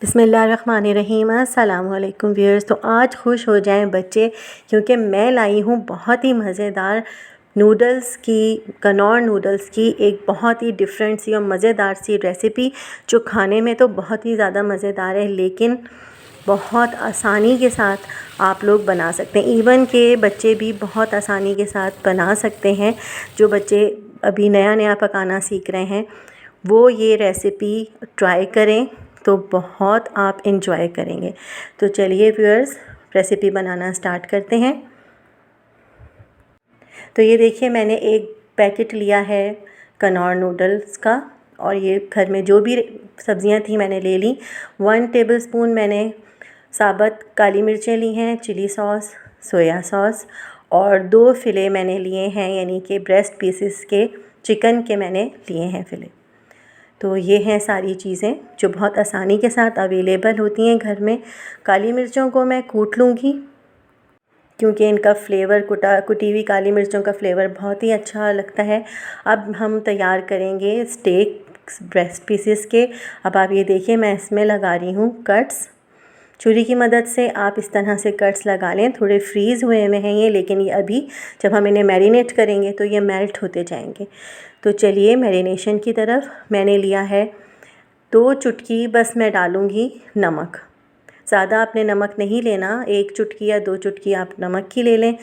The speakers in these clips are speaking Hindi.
बिस्मिल्लाहिर्रहमानिर्रहीम। अस्सलामुअलैकुम व्यूअर्स। तो आज खुश हो जाएं बच्चे, क्योंकि मैं लाई हूँ बहुत ही मज़ेदार नूडल्स की, कनौर नूडल्स की एक बहुत ही डिफरेंट सी और मज़ेदार सी रेसिपी, जो खाने में तो बहुत ही ज़्यादा मज़ेदार है, लेकिन बहुत आसानी के साथ आप लोग बना सकते हैं। इवन के बच्चे भी बहुत आसानी के साथ बना सकते हैं। जो बच्चे अभी नया नया पकाना सीख रहे हैं वो ये रेसिपी ट्राई करें तो बहुत आप इंजॉय करेंगे। तो चलिए व्यूअर्स, रेसिपी बनाना स्टार्ट करते हैं। तो ये देखिए, मैंने एक पैकेट लिया है कनौर नूडल्स का, और ये घर में जो भी सब्ज़ियां थी मैंने ले ली। 1 टेबलस्पून मैंने साबुत काली मिर्चें ली हैं, चिली सॉस, सोया सॉस, और 2 फ़िले मैंने लिए हैं, यानी कि ब्रेस्ट पीसेस के चिकन के मैंने लिए हैं फ़िले। तो ये हैं सारी चीज़ें जो बहुत आसानी के साथ अवेलेबल होती हैं घर में। काली मिर्चों को मैं कूट लूँगी, क्योंकि इनका फ्लेवर, कुटी हुई काली मिर्चों का फ्लेवर बहुत ही अच्छा लगता है। अब हम तैयार करेंगे स्टेक ब्रेस्ट पीसेस के। अब आप ये देखिए, मैं इसमें लगा रही हूँ कट्स। छुरी की मदद से आप इस तरह से कट्स लगा लें। थोड़े फ्रीज़ हुए में हैं ये, लेकिन ये अभी जब हम इन्हें मैरिनेट करेंगे तो ये मेल्ट होते जाएंगे। तो चलिए मैरिनेशन की तरफ। मैंने लिया है 2 चुटकी, बस मैं डालूँगी नमक। ज़्यादा आपने नमक नहीं लेना, 1 चुटकी या 2 चुटकी आप नमक की ले लें।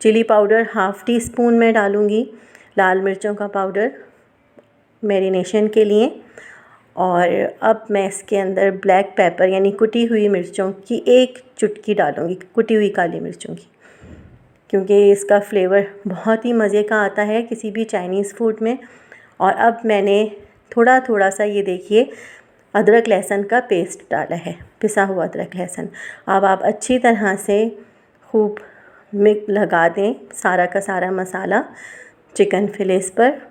चिली पाउडर ½ टी स्पून मैं डालूँगी। लाल मिर्चों का पाउडर मैरिनेशन के लिए। और अब मैं इसके अंदर ब्लैक पेपर यानी कुटी हुई मिर्चों की 1 चुटकी डालूँगी, कुटी हुई काली मिर्चों की, क्योंकि इसका फ्लेवर बहुत ही मज़े का आता है किसी भी चाइनीज़ फूड में। और अब मैंने थोड़ा थोड़ा सा, ये देखिए, अदरक लहसुन का पेस्ट डाला है, पिसा हुआ अदरक लहसुन। अब आप अच्छी तरह से खूब मिक्स लगा दें सारा का सारा मसाला चिकन फिलेस पर।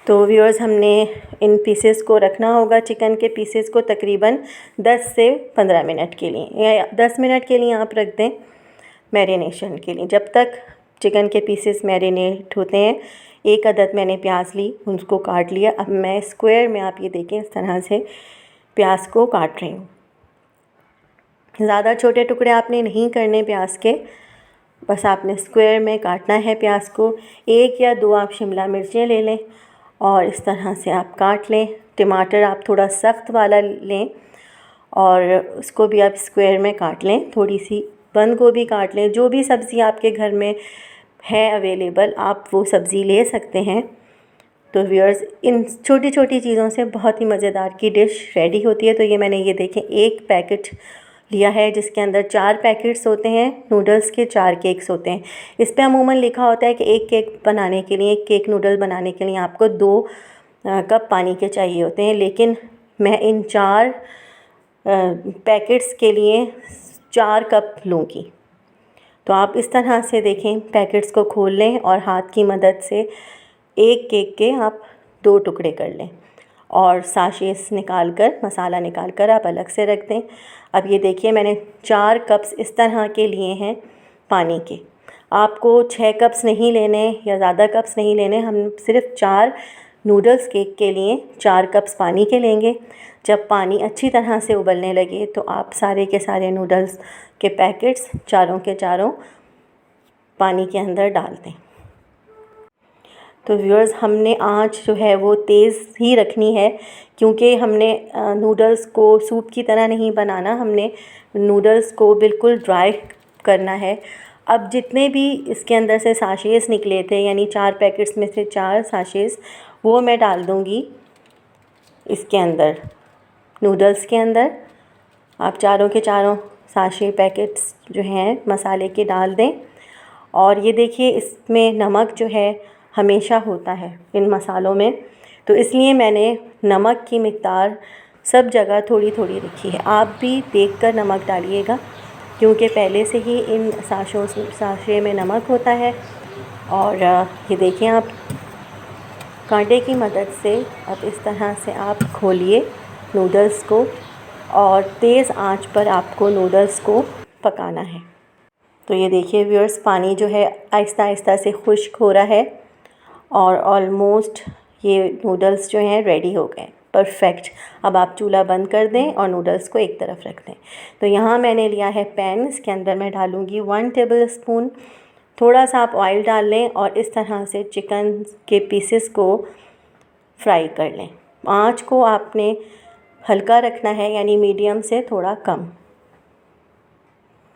तो व्यूअर्स, हमने इन पीसेस को रखना होगा, चिकन के पीसेस को, तकरीबन 10 से 15 मिनट के लिए, या 10 मिनट के लिए आप रख दें मैरिनेशन के लिए, जब तक चिकन के पीसेस मैरिनेट होते हैं। 1 अदद मैंने प्याज ली, उसको काट लिया। अब मैं स्क्वायर में, आप ये देखें, इस तरह से प्याज को काट रही हूँ। ज़्यादा छोटे टुकड़े आपने नहीं करने प्याज के, बस आपने स्क्वायर में काटना है प्याज को। 1 या 2 आप शिमला मिर्चें ले लें और इस तरह से आप काट लें। टमाटर आप थोड़ा सख्त वाला लें और उसको भी आप स्क्वायर में काट लें। थोड़ी सी बंद गोभी काट लें। जो भी सब्ज़ी आपके घर में है अवेलेबल, आप वो सब्ज़ी ले सकते हैं। तो व्यूअर्स, इन छोटी छोटी चीज़ों से बहुत ही मज़ेदार की डिश रेडी होती है। तो ये मैंने, ये देखें, 1 पैकेट लिया है, जिसके अंदर 4 पैकेट्स होते हैं नूडल्स के, 4 केक्स होते हैं। इस पे अमूमन लिखा होता है कि 1 केक बनाने के लिए, 1 केक नूडल बनाने के लिए आपको 2 कप पानी के चाहिए होते हैं, लेकिन मैं इन 4 पैकेट्स के लिए 4 कप लूँगी। तो आप इस तरह से देखें, पैकेट्स को खोल लें और हाथ की मदद से 1 केक के आप 2 टुकड़े कर लें, और साशेस निकाल कर, मसाला निकाल कर आप अलग से रख दें। अब ये देखिए, मैंने 4 कप्स इस तरह के लिए हैं पानी के। आपको 6 कप्स नहीं लेने या ज़्यादा कप्स नहीं लेने, हम सिर्फ 4 नूडल्स केक के लिए 4 कप्स पानी के लेंगे। जब पानी अच्छी तरह से उबलने लगे तो आप सारे के सारे नूडल्स के पैकेट्स चारों के चारों पानी के अंदर डाल दें। तो व्यूअर्स, हमने आँच जो है वो तेज़ ही रखनी है, क्योंकि हमने नूडल्स को सूप की तरह नहीं बनाना, हमने नूडल्स को बिल्कुल ड्राई करना है। अब जितने भी इसके अंदर से साशेस निकले थे, यानी 4 पैकेट्स में से 4 साशेस, वो मैं डाल दूँगी इसके अंदर, नूडल्स के अंदर। आप चारों के चारों साशे पैकेट्स जो हैं मसाले के डाल दें। और ये देखिए, इसमें नमक जो है हमेशा होता है इन मसालों में, तो इसलिए मैंने नमक की मिक़दार सब जगह थोड़ी थोड़ी रखी है। आप भी देखकर नमक डालिएगा, क्योंकि पहले से ही इन साशे में नमक होता है। और ये देखिए, आप कांटे की मदद से अब इस तरह से आप खोलिए नूडल्स को, और तेज़ आंच पर आपको नूडल्स को पकाना है। तो ये देखिए व्यूअर्स, पानी जो है आहिस्ता आहिस्ता से खुश्क हो रहा है और ऑलमोस्ट ये नूडल्स जो हैं रेडी हो गए। परफेक्ट। अब आप चूल्हा बंद कर दें और नूडल्स को एक तरफ रख दें। तो यहाँ मैंने लिया है पैन, इसके अंदर मैं डालूँगी 1 टेबल स्पून। थोड़ा सा आप ऑयल डाल लें और इस तरह से चिकन के पीसेस को फ्राई कर लें। आँच को आपने हल्का रखना है, यानी मीडियम से थोड़ा कम।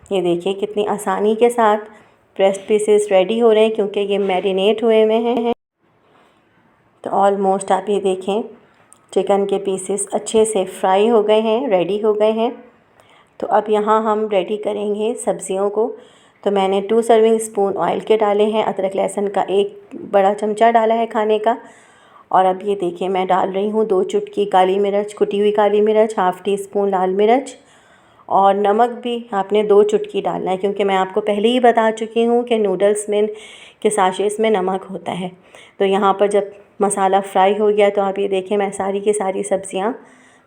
ये देखिए कितनी आसानी के साथ ब्रेस्ट पीसेस रेडी हो रहे हैं, क्योंकि ये मैरिनेट हुए हुए हैं। तो ऑलमोस्ट आप ये देखें चिकन के पीसेस अच्छे से फ्राई हो गए हैं, रेडी हो गए हैं। तो अब यहाँ हम रेडी करेंगे सब्जियों को। तो मैंने 2 सर्विंग स्पून ऑयल के डाले हैं। अदरक लहसुन का 1 बड़ा चमचा डाला है खाने का। और अब ये देखिए मैं डाल रही हूँ 2 चुटकी काली मिर्च, कुटी हुई काली मिर्च, हाफ़ टी स्पून लाल मिर्च, और नमक भी आपने 2 चुटकी डालना है, क्योंकि मैं आपको पहले ही बता चुकी हूँ कि नूडल्स में के साशेस में नमक होता है। तो यहाँ पर जब मसाला फ्राई हो गया तो आप ये देखें मैं सारी की सारी सब्ज़ियाँ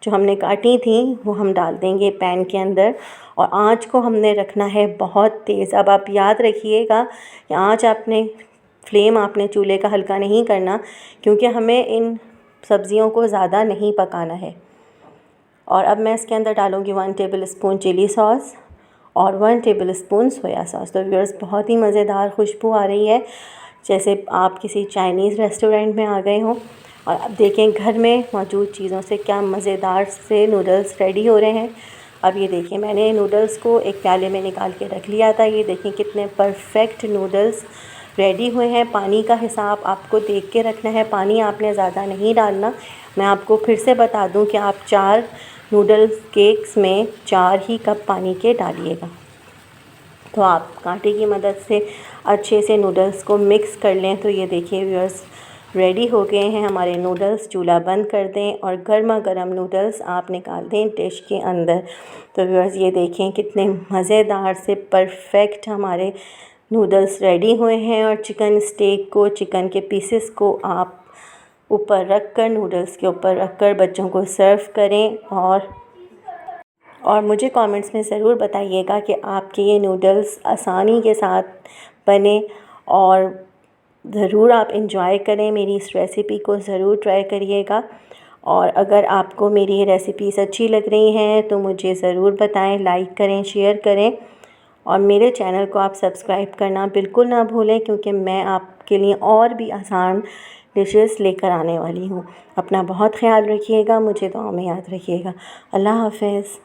जो हमने काटी थी वो हम डाल देंगे पैन के अंदर। और आँच को हमने रखना है बहुत तेज़। अब आप याद रखिएगा कि आँच आपने चूल्हे का हल्का नहीं करना, क्योंकि हमें इन सब्ज़ियों को ज़्यादा नहीं पकाना है। और अब मैं इसके अंदर डालूँगी 1 टेबल स्पून चिली सॉस और 1 टेबल स्पून सोया सॉस। तो व्यूअर्स बहुत ही मज़ेदार खुशबू आ रही है, जैसे आप किसी चाइनीज़ रेस्टोरेंट में आ गए हों। और अब देखें घर में मौजूद चीज़ों से क्या मज़ेदार से नूडल्स रेडी हो रहे हैं। अब ये देखिए मैंने नूडल्स को एक प्याले में निकाल के रख लिया था। ये देखें कितने परफेक्ट नूडल्स रेडी हुए हैं। पानी का हिसाब आपको देख के रखना है, पानी आपने ज़्यादा नहीं डालना। मैं आपको फिर से बता दूं कि आप 4 नूडल्स केक्स में 4 ही कप पानी के डालिएगा। तो आप कांटे की मदद से अच्छे से नूडल्स को मिक्स कर लें। तो ये देखिए व्यूअर्स रेडी हो गए हैं हमारे नूडल्स। चूल्हा बंद कर दें और गर्मा गर्म नूडल्स आप निकाल दें डिश के अंदर। तो व्यूअर्स ये देखें कितने मज़ेदार से परफेक्ट हमारे नूडल्स रेडी हुए हैं। और चिकन स्टेक को, चिकन के पीसेस को आप ऊपर रख कर, नूडल्स के ऊपर रख कर बच्चों को सर्व करें। और मुझे कमेंट्स में ज़रूर बताइएगा कि आपके ये नूडल्स आसानी के साथ बने, और ज़रूर आप इंजॉय करें। मेरी इस रेसिपी को ज़रूर ट्राई करिएगा। और अगर आपको मेरी ये रेसिपीज़ अच्छी लग रही हैं तो मुझे ज़रूर बताएं, लाइक करें, शेयर करें, और मेरे चैनल को आप सब्सक्राइब करना बिल्कुल ना भूलें, क्योंकि मैं आपके लिए और भी आसान डिशेस लेकर आने वाली हूँ। अपना बहुत ख्याल रखिएगा, मुझे दुआ में याद रखिएगा। अल्लाह हाफ़िज़।